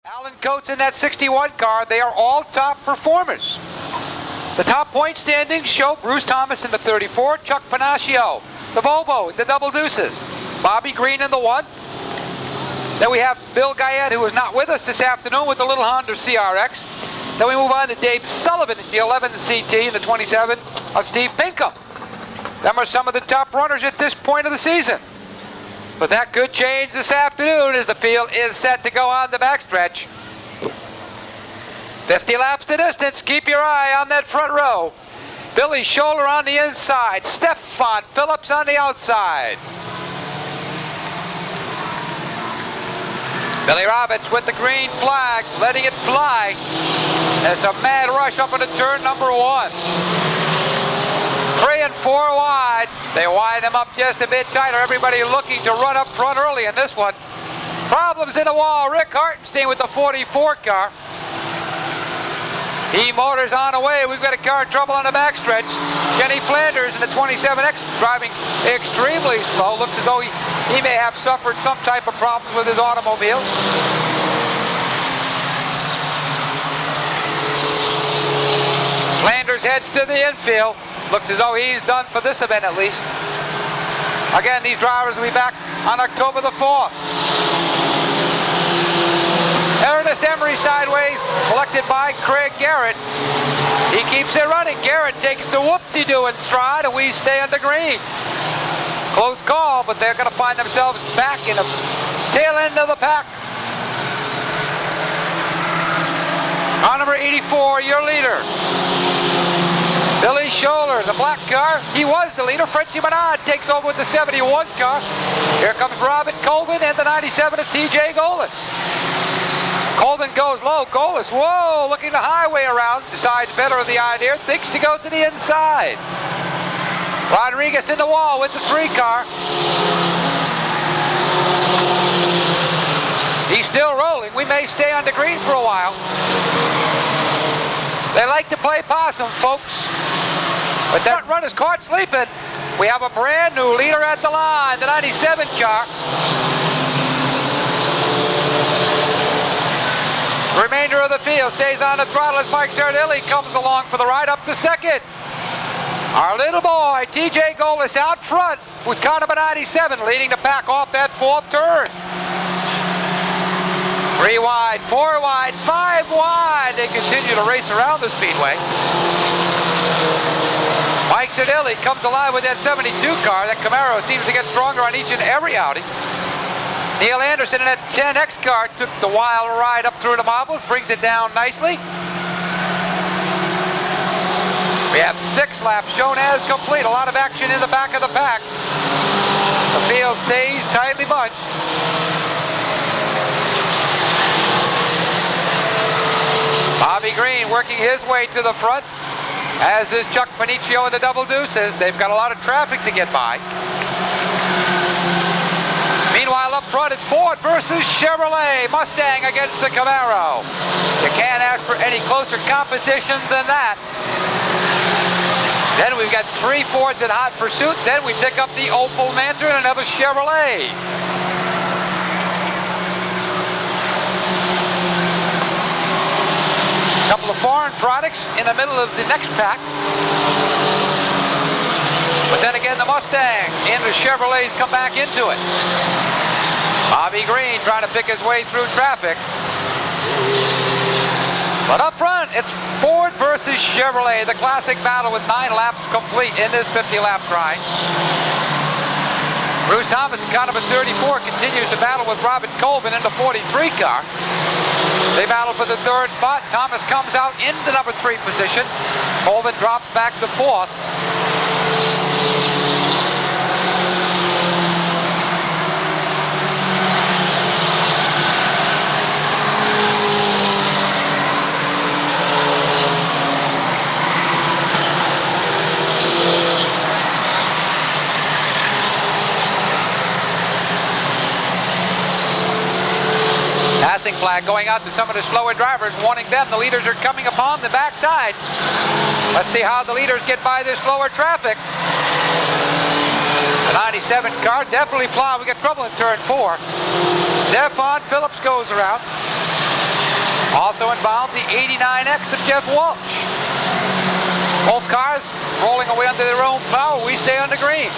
Alan Coates in that 61 car, they are all top performers. The top point standings show Bruce Thomas in the 34, Chuck Panaccio, the Volvo, the double deuces, Bobby Greene in the 1. Then we have Bill Guyette, who is not with us this afternoon, with the little Honda CRX. Then we move on to Dave Sullivan in the 11 CT and the 27 of Steve Pinkham. Them are some of the top runners at this point of the season. But that could change this afternoon as the field is set to go on the backstretch. 50 laps the distance. Keep your eye on that front row. Billy Scholler on the inside. Stefan Phillips on the outside. Billy Roberts with the green flag, letting it fly. It's a mad rush up into turn number 1. 3 and 4 wide. They widen them up just a bit tighter. Everybody looking to run up front early in this one. Problems in the wall. Rick Hartenstein with the 44 car. E-Motors on the way. We've got a car in trouble on the backstretch. Kenny Flanders in the 27X driving extremely slow. Looks as though he may have suffered some type of problems with his automobile. Flanders heads to the infield. Looks as though he's done for this event at least. Again, these drivers will be back on October the 4th. Ernest Emery sideways, collected by Craig Garrett. He keeps it running. Garrett takes the whoop-de-doo in stride, and we stay under green. Close call, but they're going to find themselves back in the tail end of the pack. Car number 84, your leader. Billy Scholler, the black car, he was the leader. Frenchie Menard takes over with the 71 car. Here comes Robert Colvin and the 97 of TJ Golis. Colvin goes low. Golis, whoa, looking the highway around. Decides better of the idea. Thinks to go to the inside. Rodriguez in the wall with the 3 car. He's still rolling. We may stay on the green for a while. They like to play possum, folks. But that run is caught sleeping. We have a brand new leader at the line, the 97 car. The remainder of the field stays on the throttle as Mike Sardilli comes along for the ride up to second. Our little boy, TJ Golis, out front with car number 97, leading the pack off that 4th turn. 3 wide, 4 wide, 5 wide. They continue to race around the speedway. Mike Sardilli comes alive with that 72 car. That Camaro seems to get stronger on each and every outing. Neil Anderson in that 10X car took the wild ride up through the marbles, brings it down nicely. We have 6 laps shown as complete. A lot of action in the back of the pack. The field stays tightly bunched. Bobby Greene working his way to the front, as is Chuck Panaccio and the double deuces. They've got a lot of traffic to get by. Meanwhile, up front, it's Ford versus Chevrolet. Mustang against the Camaro. You can't ask for any closer competition than that. Then we've got 3 Fords in hot pursuit. Then we pick up the Opel Manta and another Chevrolet. A couple of foreign products in the middle of the next pack. But then again, the Mustangs and the Chevrolets come back into it. Bobby Greene trying to pick his way through traffic. But up front, it's Ford versus Chevrolet, the classic battle with 9 laps complete in this 50-lap grind. Bruce Thomas in car number 34 continues to battle with Robert Colvin in the 43 car. They battle for the 3rd spot. Thomas comes out in the number 3 position. Colvin drops back to 4th. Passing flag going out to some of the slower drivers, warning them the leaders are coming upon the backside. Let's see how the leaders get by this slower traffic. The 97 car definitely flying. We got trouble in turn 4. Stefan Phillips goes around. Also involved, the 89X of Jeff Walsh. Both cars rolling away under their own power. We stay on the green.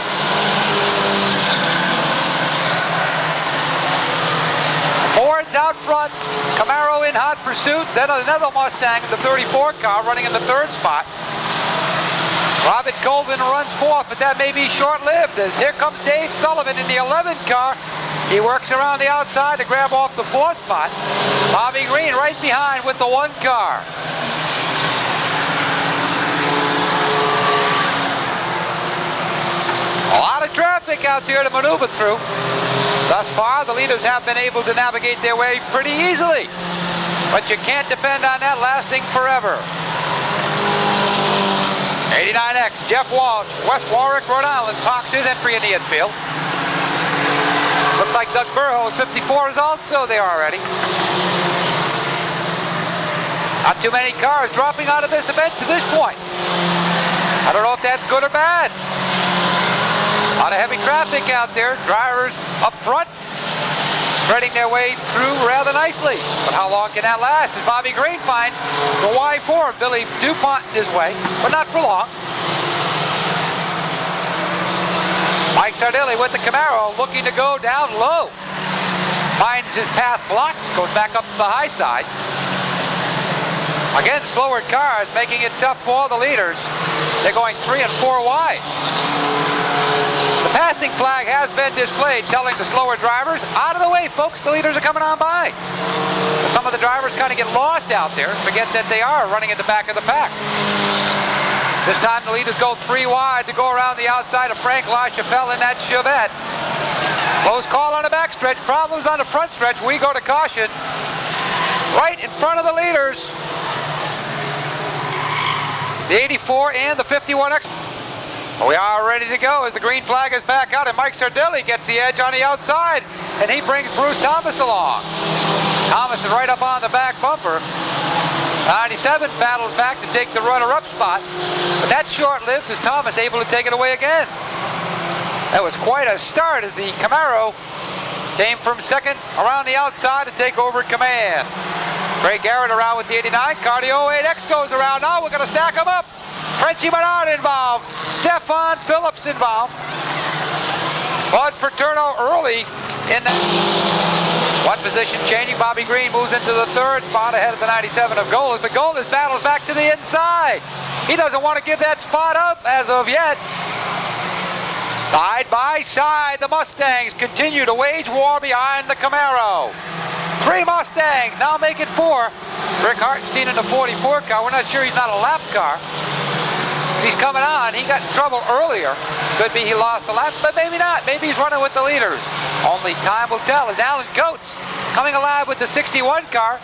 Ford's out front, Camaro in hot pursuit, then another Mustang in the 34 car running in the third spot. Robert Colvin runs fourth, but that may be short-lived as here comes Dave Sullivan in the 11 car. He works around the outside to grab off the fourth spot. Bobby Greene right behind with the 1 car. A lot of traffic out there to maneuver through. Thus far, the leaders have been able to navigate their way pretty easily, but you can't depend on that lasting forever. 89X, Jeff Walsh, West Warwick, Rhode Island, parks his entry in the infield. Looks like Doug Burroughs, 54 is also there already. Not too many cars dropping out of this event to this point. I don't know if that's good or bad. A lot of heavy traffic out there. Drivers up front, threading their way through rather nicely. But how long can that last? As Bobby Greene finds the Y4 of Billy DuPont in his way, but not for long. Mike Sardilli with the Camaro, looking to go down low. Finds his path blocked, goes back up to the high side. Again, slower cars making it tough for the leaders. They're going 3 and 4 wide. The passing flag has been displayed, telling the slower drivers, out of the way, folks, the leaders are coming on by. But some of the drivers kind of get lost out there, forget that they are running at the back of the pack. This time the leaders go 3 wide to go around the outside of Frank LaChapelle in that Chevette. Close call on the backstretch, problems on the front stretch. We go to caution. Right in front of the leaders. The 84 and the 51X. We are ready to go as the green flag is back out and Mike Sardilli gets the edge on the outside and he brings Bruce Thomas along. Thomas is right up on the back bumper. 97 battles back to take the runner-up spot, but that's short-lived as Thomas able to take it away again. That was quite a start as the Camaro came from second around the outside to take over command. Craig Garrett around with the 89 car. The 08X goes around. Now we're going to stack them up. Frenchie Menard involved. Stefan Phillips involved. Bud Paterno early in that. One position changing. Bobby Greene moves into the third spot ahead of the 97 of Goldis. But Goldis battles back to the inside. He doesn't want to give that spot up as of yet. Side by side, the Mustangs continue to wage war behind the Camaro. 3 Mustangs, now make it 4. Rick Hartenstein in the 44 car. We're not sure he's not a lap car. He's coming on. He got in trouble earlier. Could be he lost a lap, but maybe not. Maybe he's running with the leaders. Only time will tell. As Alan Coates coming alive with the 61 car.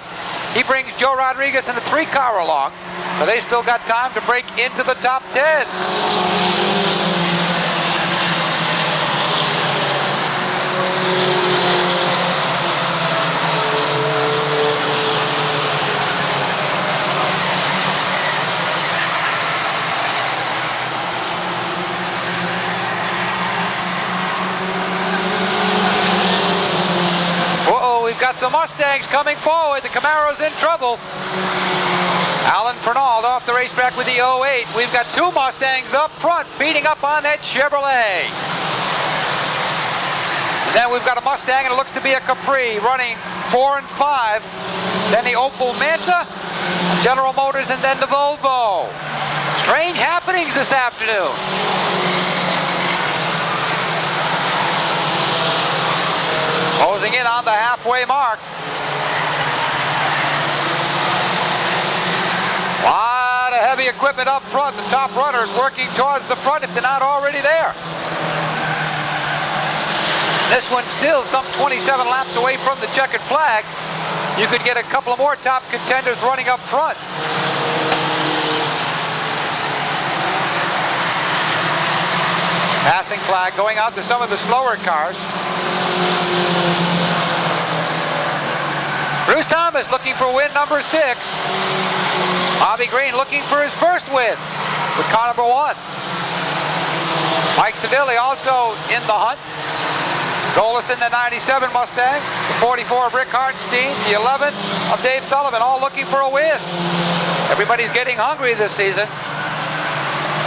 He brings Joe Rodriguez in the 3 car along. So they still got time to break into the top 10. We've got some Mustangs coming forward. The Camaro's in trouble. Alan Fernald off the racetrack with the 08. We've got 2 Mustangs up front beating up on that Chevrolet. And then we've got a Mustang and it looks to be a Capri running 4 and 5. Then the Opel Manta, General Motors, and then the Volvo. Strange happenings this afternoon. Closing in on the halfway mark. A lot of heavy equipment up front. The top runners working towards the front if they're not already there. This one's still some 27 laps away from the checkered flag. You could get a couple of more top contenders running up front. Passing flag going out to some of the slower cars. Bruce Thomas looking for win number 6. Bobby Greene looking for his first win with car number 1. Mike Sardilli also in the hunt. Golis in the 97 Mustang, the 44 of Rick Hartenstein, the 11 of Dave Sullivan, all looking for a win. Everybody's getting hungry this season.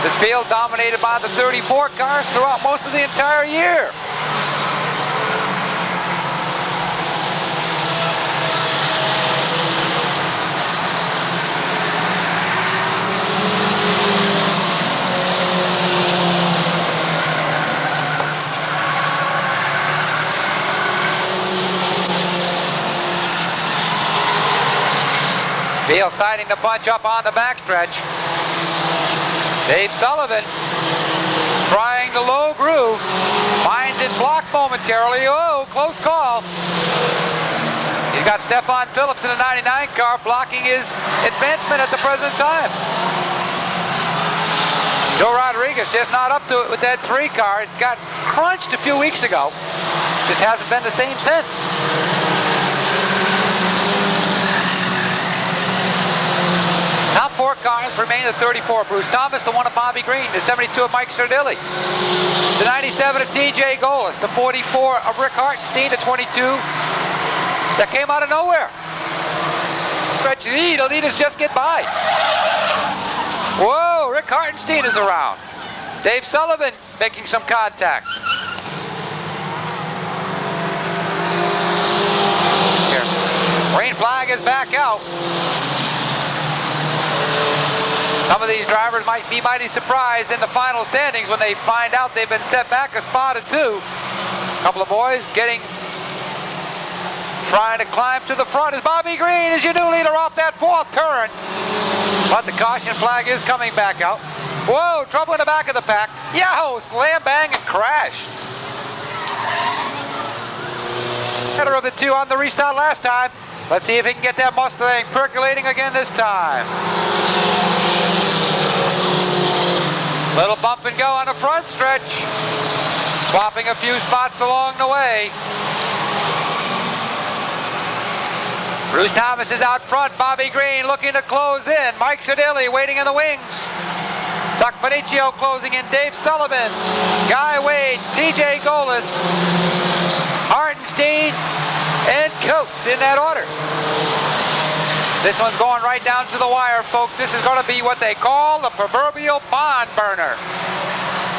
This field dominated by the 34 cars throughout most of the entire year. Field starting to bunch up on the backstretch. Dave Sullivan trying the low groove, finds it blocked momentarily. Oh, close call. He's got Stefan Phillips in the 99 car blocking his advancement at the present time. Joe Rodriguez just not up to it with that 3 car. It got crunched a few weeks ago. Just hasn't been the same since. Top 4 cars remain the 34. Bruce Thomas, the 1 of Bobby Greene, the 72 of Mike Sardilli, the 97 of TJ Golis, the 44 of Rick Hartenstein, the 22 that came out of nowhere. The leaders just get by. Whoa, Rick Hartenstein is around. Dave Sullivan making some contact. Here. Green flag is back out. Some of these drivers might be mighty surprised in the final standings when they find out they've been set back a spot or 2. A couple of boys trying to climb to the front as Bobby Greene is your new leader off that 4th turn. But the caution flag is coming back out. Whoa, trouble in the back of the pack. Yahoo, slam, bang, and crash. Better of the 2 on the restart last time. Let's see if he can get that Mustang percolating again this time. Little bump and go on the front stretch. Swapping a few spots along the way. Bruce Thomas is out front. Bobby Greene looking to close in. Mike Sardilli waiting in the wings. Tuck Paniccio closing in. Dave Sullivan, Guy Wade, TJ Golis, Hartenstein, and Coates in that order. This one's going right down to the wire, folks. This is going to be what they call the proverbial barn burner.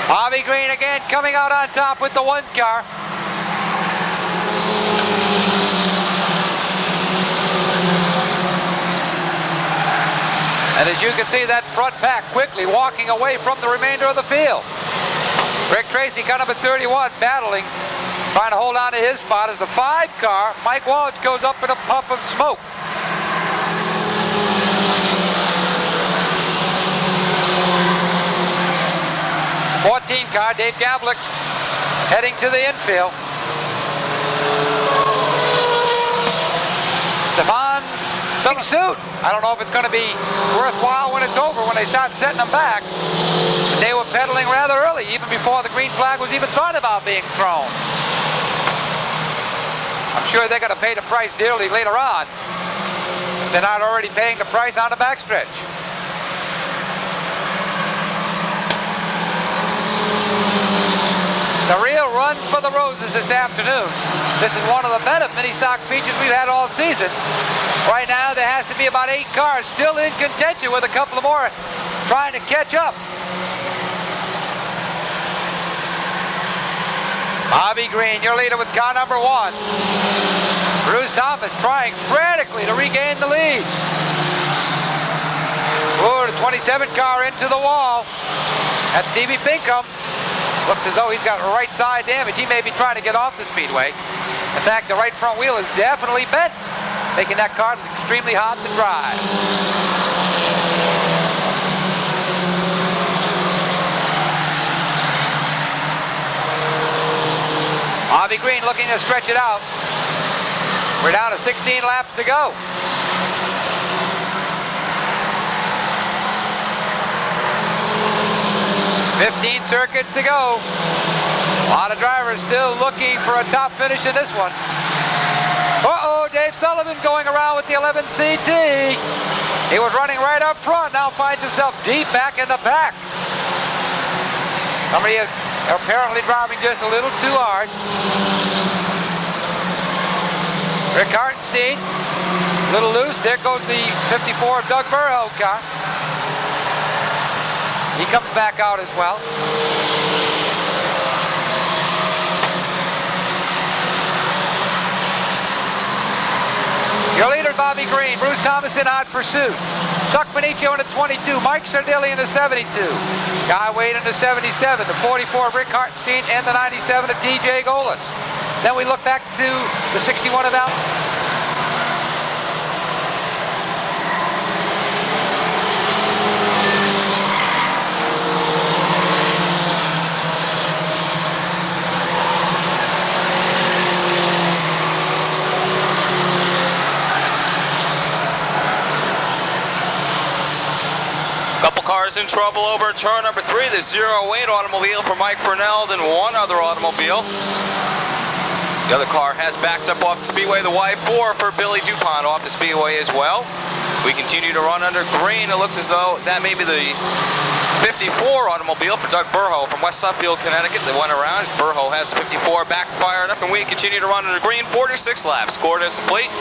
Bobby Greene again coming out on top with the 1 car. And as you can see, that front pack quickly walking away from the remainder of the field. Rick Tracy, car number 31, battling, trying to hold on to his spot as the 5 car, Mike Walsh, goes up in a puff of smoke. 14 car, Dave Gavlik, heading to the infield. Stefan, big suit. I don't know if it's going to be worthwhile when it's over, when they start setting them back. But they were pedaling rather early, even before the green flag was even thought about being thrown. I'm sure they're going to pay the price dearly later on. If they're not already paying the price on the backstretch. It's a real run for the roses this afternoon. This is one of the better mini-stock features we've had all season. Right now, there has to be about 8 cars still in contention with a couple of more trying to catch up. Bobby Greene, your leader with car number 1. Bruce Thomas trying frantically to regain the lead. Oh, the 27 car into the wall. That's Stevie Pinkham. Looks as though he's got right side damage. He may be trying to get off the speedway. In fact, the right front wheel is definitely bent, making that car extremely hard to drive. Bobby Greene looking to stretch it out. We're down to 16 laps to go. $15 circuits to go. A lot of drivers still looking for a top finish in this one. Uh-oh, Dave Sullivan going around with the 11 CT. He was running right up front, now finds himself deep back in the pack. Somebody They're apparently driving just a little too hard. Rick Hartenstein, a little loose. There goes the 54 of Doug Burrow car. He comes back out as well. Your leader, Bobby Greene. Bruce Thomas in hot pursuit. Chuck Paniccio in the 22. Mike Sardilli in the 72. Guy Wade in the 77. The 44 of Rick Hartenstein and the 97 of TJ Golis. Then we look back to the 61 of Al. Cars in trouble over turn number 3. The 08 automobile for Mike Fernald and one other automobile. The other car has backed up off the speedway. The Y4 for Billy DuPont off the speedway as well. We continue to run under green. It looks as though that may be the 54 automobile for Doug Burrow from West Suffield, Connecticut. They went around. Burrow has 54 backfired up, and we continue to run under green. 46 laps. Scored is complete.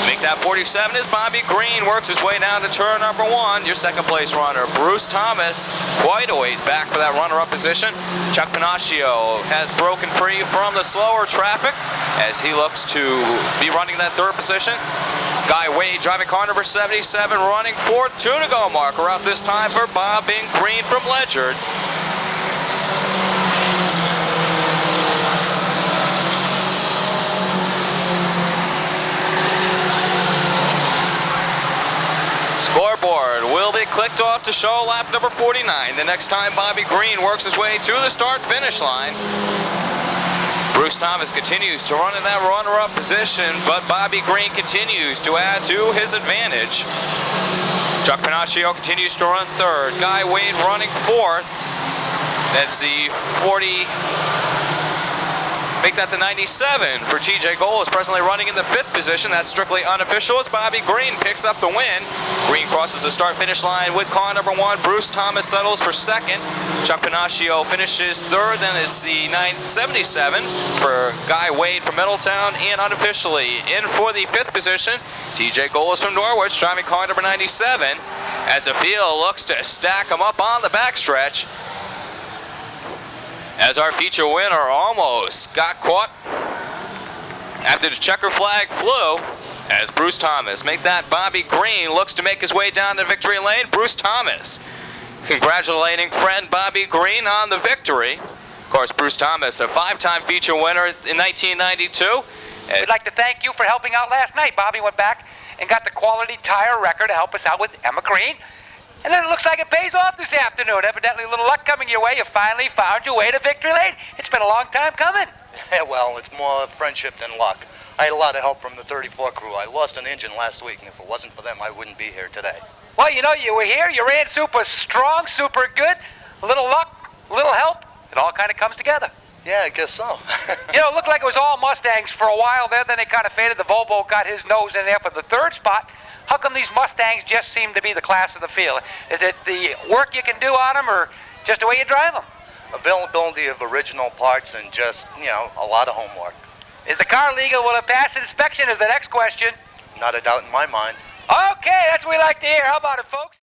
Make that 47 is Bobby Greene. Works his way down to turn number 1. Your second place runner, Bruce Thomas, quite a ways back for that runner-up position. Chuck Paniccio has broken free from the slower traffic as he looks to be running that third position. Guy Wade driving car number 77, running 4, 2 to go. Marker out this time for Bob Ink Greene from Ledyard. Scoreboard will be clicked off to show lap number 49. The next time Bobby Greene works his way to the start-finish line. Bruce Thomas continues to run in that runner-up position, but Bobby Greene continues to add to his advantage. Chuck Paniccio continues to run third. Guy Wade running fourth. That's the 40. Make that the 97 for TJ Golis, presently running in the 5th position. That's strictly unofficial as Bobby Greene picks up the win. Greene crosses the start-finish line with car number 1. Bruce Thomas settles for 2nd. Chuck Paniccio finishes 3rd. Then it's the 977 for Guy Wade from Middletown. And unofficially in for the 5th position, TJ Golis from Norwich, driving car number 97. As the field looks to stack them up on the backstretch. As our feature winner almost got caught after the checker flag flew, as Bruce Thomas make that Bobby Greene looks to make his way down to victory lane. Bruce Thomas congratulating friend Bobby Greene on the victory. Of course, Bruce Thomas, a 5-time feature winner in 1992. We'd like to thank you for helping out last night. Bobby went back and got the quality tire wrecker to help us out with Emma Green. And then it looks like it pays off this afternoon. Evidently a little luck coming your way. You finally found your way to victory lane. It's been a long time coming. Well, it's more friendship than luck. I had a lot of help from the 34 crew. I lost an engine last week, and if it wasn't for them, I wouldn't be here today. Well, you know, you were here. You ran super strong, super good. A little luck, a little help. It all kind of comes together. Yeah, I guess so. You know, it looked like it was all Mustangs for a while there. Then they kind of faded. The Volvo got his nose in there for the 3rd spot. How come these Mustangs just seem to be the class of the field? Is it the work you can do on them or just the way you drive them? Availability of original parts and just, you know, a lot of homework. Is the car legal? Will it pass inspection is the next question. Not a doubt in my mind. Okay, that's what we like to hear. How about it, folks?